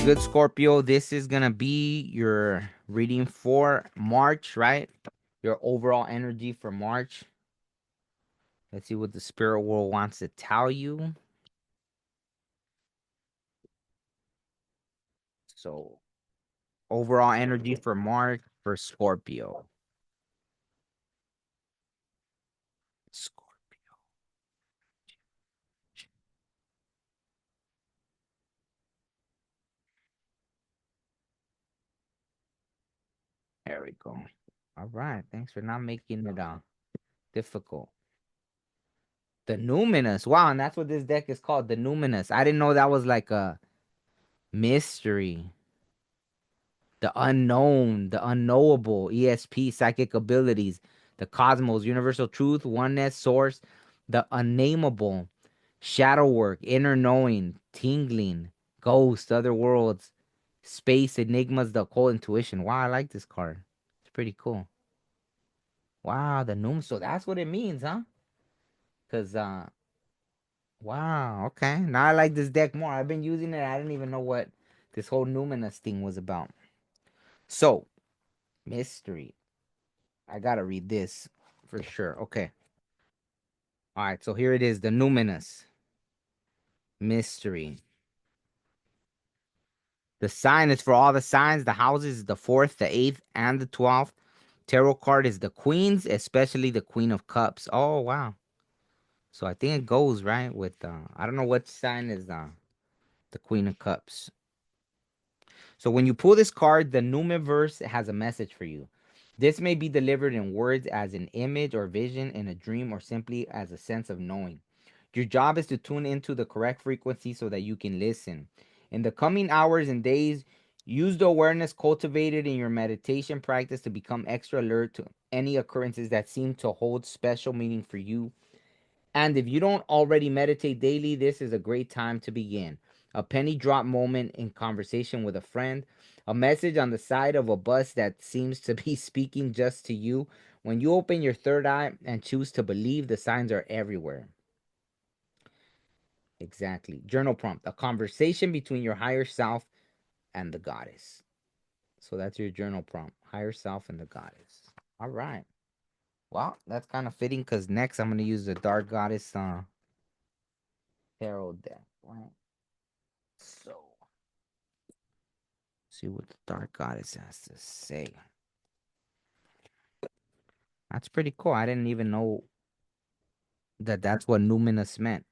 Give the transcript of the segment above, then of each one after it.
good, Scorpio? This is gonna be your reading for March, right? Your overall energy for March. Let's see what the spirit world wants to tell you. So, overall energy for March for Scorpio. Scorpio. There we go. All right. Thanks for not making it difficult. The Numinous. Wow, and that's what this deck is called, the Numinous. I didn't know that was like a mystery. The unknown, the unknowable, ESP, psychic abilities, the cosmos, universal truth, oneness, source, the unnameable, shadow work, inner knowing, tingling, ghost, other worlds, space, enigmas, the occult, intuition. Wow, I like this card. It's pretty cool. Wow, the Noom. So that's what it means, huh? Because, wow, okay. Now I like this deck more. I've been using it. I didn't even know what this whole Numinous thing was about. So, mystery. I gotta read this for sure. Okay. All right. So here it is, the Numinous mystery. The sign is for all the signs. The houses is the fourth, the eighth, and the 12th. Tarot card is the queens, especially the Queen of Cups. Oh wow. So I think it goes right with I don't know what sign is the Queen of Cups. So when you pull this card, the Numiverse has a message for you. This may be delivered in words as an image or vision in a dream or simply as a sense of knowing. Your job is to tune into the correct frequency so that you can listen. In the coming hours and days, use the awareness cultivated in your meditation practice to become extra alert to any occurrences that seem to hold special meaning for you. And if you don't already meditate daily, this is a great time to begin. A penny drop moment in conversation with a friend, a message on the side of a bus that seems to be speaking just to you. When you open your third eye and choose to believe, the signs are everywhere. Exactly. Journal prompt: a conversation between your higher self and the goddess. So that's your journal prompt: higher self and the goddess. All right. Well, that's kind of fitting because next I'm going to use the dark goddess tarot deck. Right. So, see what the dark goddess has to say. That's pretty cool. I didn't even know that that's what numinous meant.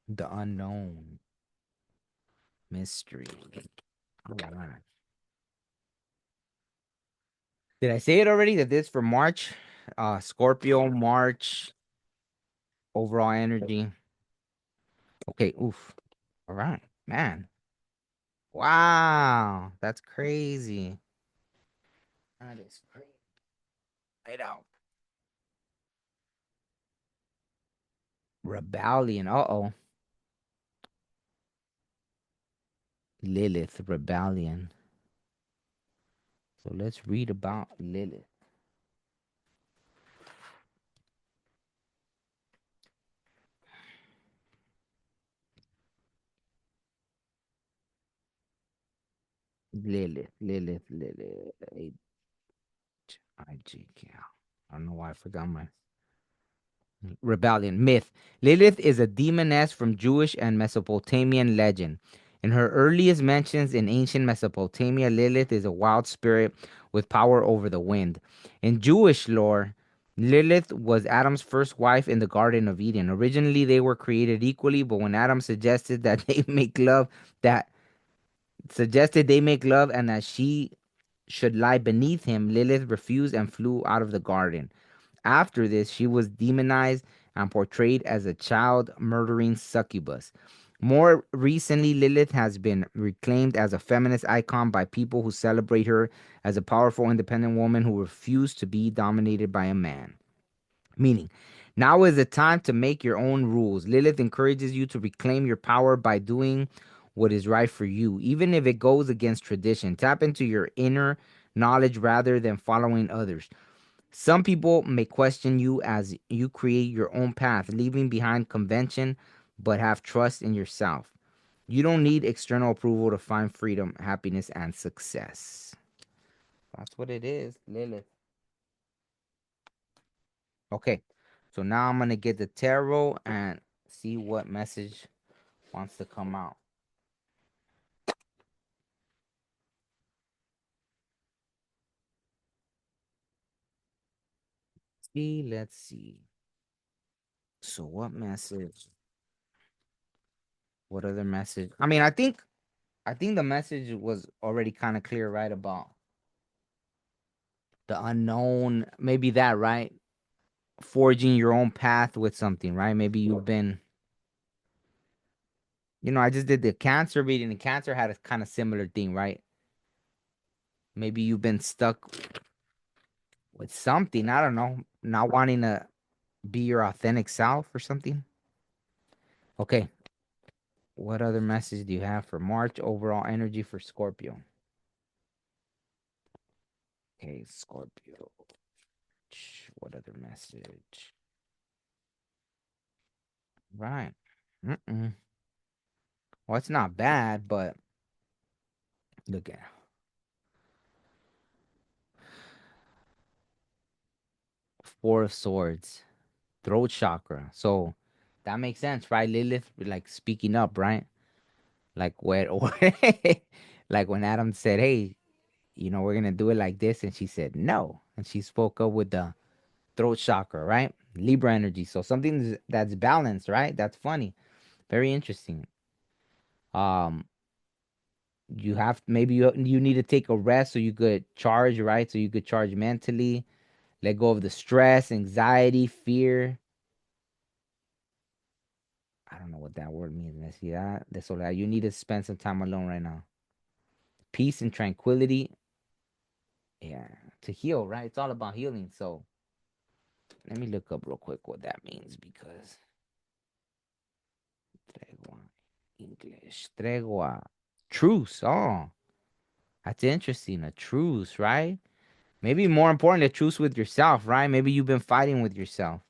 The unknown mystery. All right. Did I say it already that this for March? Scorpio, March, overall energy. Okay, oof. All right, man. Wow, that's crazy. That is crazy. Right out. Rebellion. Uh-oh. Lilith, rebellion. So let's read about Lilith. Lilith. H-I-G-K. I don't know why I forgot my rebellion. Myth. Lilith is a demoness from Jewish and Mesopotamian legend. In her earliest mentions in ancient Mesopotamia, Lilith is a wild spirit with power over the wind. In Jewish lore, Lilith was Adam's first wife in the Garden of Eden. Originally, they were created equally, but when Adam suggested that that they make love and that she should lie beneath him, Lilith refused and flew out of the garden. After this, she was demonized and portrayed as a child murdering succubus. More recently, Lilith has been reclaimed as a feminist icon by people who celebrate her as a powerful, independent woman who refused to be dominated by a man. Meaning, now is the time to make your own rules. Lilith encourages you to reclaim your power by doing what is right for you, even if it goes against tradition. Tap into your inner knowledge rather than following others. Some people may question you as you create your own path, leaving behind convention, but have trust in yourself. You don't need external approval to find freedom, happiness, and success. That's what it is, Lilith. Okay, so now I'm gonna get the tarot and see what message wants to come out. See, let's see. So what message? What other message? I mean, I think the message was already kind of clear, right? About the unknown, maybe that, right? Forging your own path with something, right? Maybe you've been, I just did the cancer reading. The cancer had a kind of similar thing, right? Maybe you've been stuck with something, I don't know, not wanting to be your authentic self or something. Okay, what other message do you have for March overall energy for Scorpio? Okay, Scorpio. What other message? Right. Mm-mm. Well, it's not bad, but look at Four of Swords, throat chakra. So that makes sense, right? Lilith, like speaking up, right? Like where, or like when Adam said, "Hey, we're gonna do it like this," and she said no, and she spoke up with the throat chakra, right? Libra energy. So something that's balanced, right? That's funny. Very interesting. Um, you have maybe you need to take a rest so you could charge, right? So you could charge mentally, let go of the stress, anxiety, fear. I don't know what that word means. Necesidad de soledad. You need to spend some time alone right now. Peace and tranquility. Yeah, to heal, right? It's all about healing. So let me look up real quick what that means because tregua, English, tregua, truce. Oh, that's interesting. A truce, right? Maybe more important, a truce with yourself, right? Maybe you've been fighting with yourself.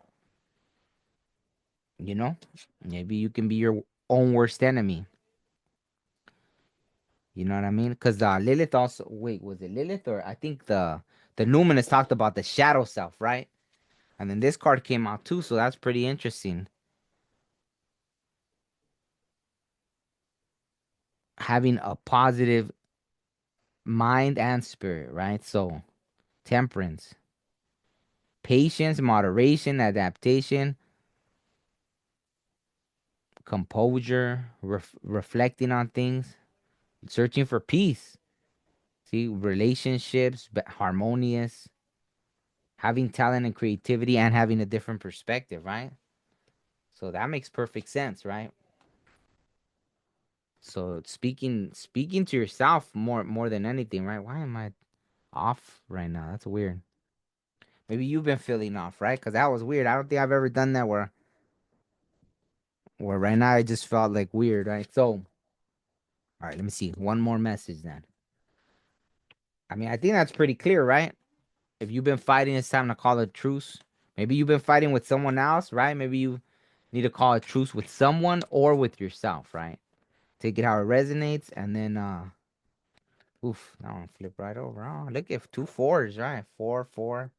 You know, maybe you can be your own worst enemy. You know what I mean? Because Lilith also, wait, was it Lilith or I think the Numinous talked about the shadow self, right? And then this card came out too, so that's pretty interesting. Having a positive mind and spirit, right? So temperance, patience, moderation, adaptation, composure, reflecting on things, searching for peace. See, relationships, but harmonious, having talent and creativity, and having a different perspective, right? So that makes perfect sense, right? So speaking to yourself more than anything, right? Why am I off right now? That's weird. Maybe you've been feeling off, right? Because that was weird. I don't think I've ever done that where right now I just felt like weird, right? So, all right, let me see. One more message then. I mean, I think that's pretty clear, right? If you've been fighting, it's time to call a truce. Maybe you've been fighting with someone else, right? Maybe you need to call a truce with someone or with yourself, right? Take it how it resonates, and then oof, that one flip right over. Oh, look at two fours, right? Four, four.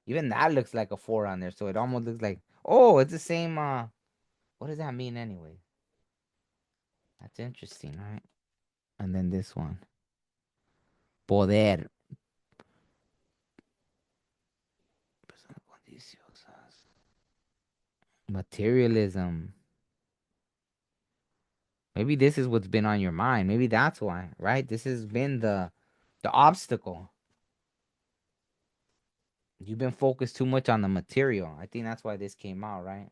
Even that looks like a four on there, so it almost looks like it's the same. What does that mean anyway? That's interesting, right? And then this one, poder, materialism. Maybe this is what's been on your mind. Maybe that's why, right? This has been the obstacle. You've been focused too much on the material. I think that's why this came out, right?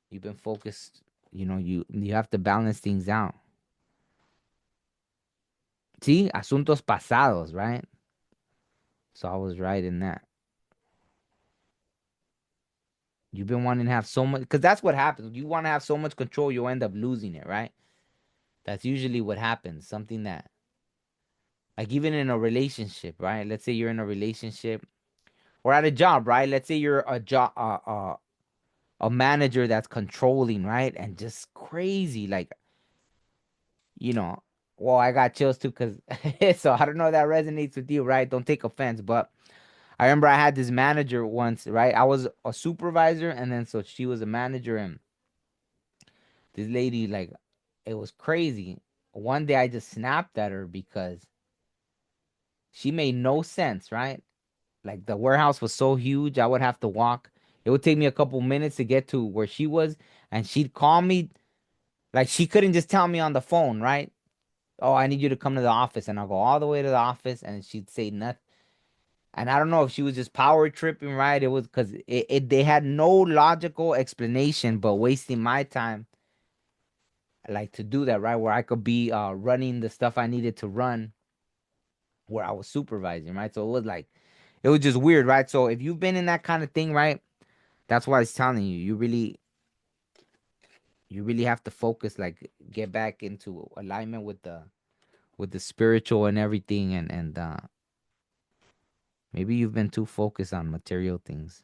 You've been focused. You have to balance things out. See, asuntos pasados, right? So I was right in that. You've been wanting to have so much, because that's what happens. You want to have so much control, you'll end up losing it, right? That's usually what happens. Something that, like, even in a relationship, right? Let's say you're in a relationship or at a job, right? Let's say you're a manager that's controlling, right? And just crazy. Like, you know, well, I got chills too, cause so I don't know if that resonates with you, right? Don't take offense, but I remember I had this manager once, right? I was a supervisor, and then so she was a manager, and this lady, like, it was crazy. One day I just snapped at her because she made no sense, right? Like the warehouse was so huge, I would have to walk. It would take me a couple minutes to get to where she was, and she'd call me. Like she couldn't just tell me on the phone, right? Oh, I need you to come to the office, and I'll go all the way to the office, and she'd say nothing. And I don't know if she was just power tripping, right? It was because they had no logical explanation, but wasting my time, like to do that, right? Where I could be running the stuff I needed to run, where I was supervising, right? So it was like, it was just weird, right? So if you've been in that kind of thing, right? That's why I was telling you, you really have to focus, like get back into alignment with the spiritual and everything, and maybe you've been too focused on material things,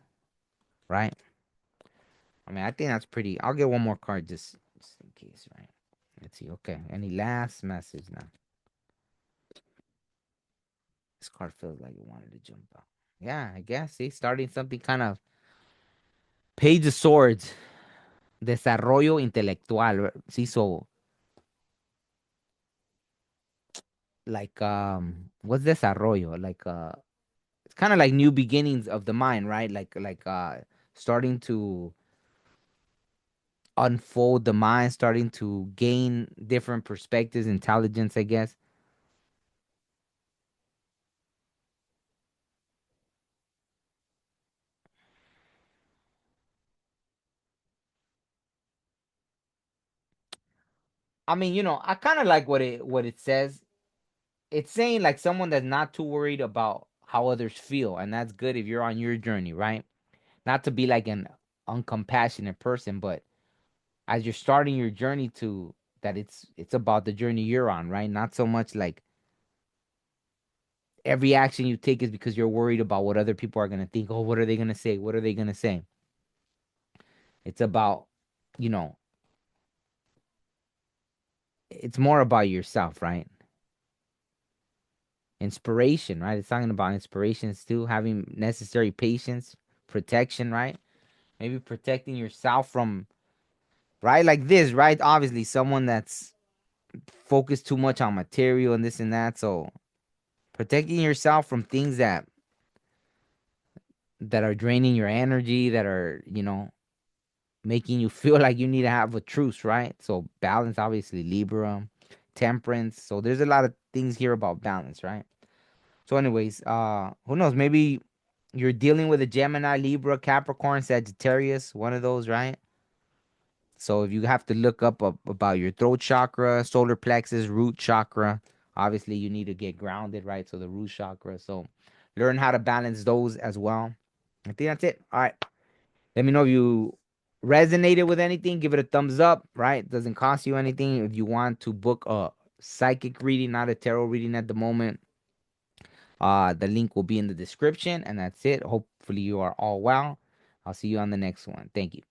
right? I mean, I think that's pretty. I'll get one more card just in case, right? Let's see. Okay. Any last message now? This card feels like it wanted to jump out. Yeah, I guess. See, starting something kind of Page of Swords, desarrollo intelectual. See, so like what's desarrollo? Like it's kind of like new beginnings of the mind, right? Like starting to unfold the mind, starting to gain different perspectives, intelligence, I guess. I mean, I kind of like what it says. It's saying like someone that's not too worried about how others feel, and that's good if you're on your journey, right? Not to be like an uncompassionate person, but as you're starting your journey to that, it's about the journey you're on, right? Not so much like every action you take is because you're worried about what other people are going to think. Oh, what are they going to say? What are they going to say? It's about, you know, it's more about yourself, right? Inspiration, right? It's talking about inspirations too, having necessary patience, protection, right? Maybe protecting yourself from, right? Like this, right? Obviously, someone that's focused too much on material and this and that. So protecting yourself from things that are draining your energy, that are, making you feel like you need to have a truce, right? So balance, obviously, Libra, temperance. So there's a lot of things here about balance, right? So, anyways, who knows? Maybe you're dealing with a Gemini, Libra, Capricorn, Sagittarius, one of those, right? So if you have to look up about your throat chakra, solar plexus, root chakra, obviously you need to get grounded, right? So the root chakra. So learn how to balance those as well. I think that's it. All right. Let me know if you resonated with anything. Give it a thumbs up, right? Doesn't cost you anything. If you want to book a psychic reading, not a tarot reading at the moment, the link will be in the description. And that's it. Hopefully you are all well. I'll see you on the next one. Thank you.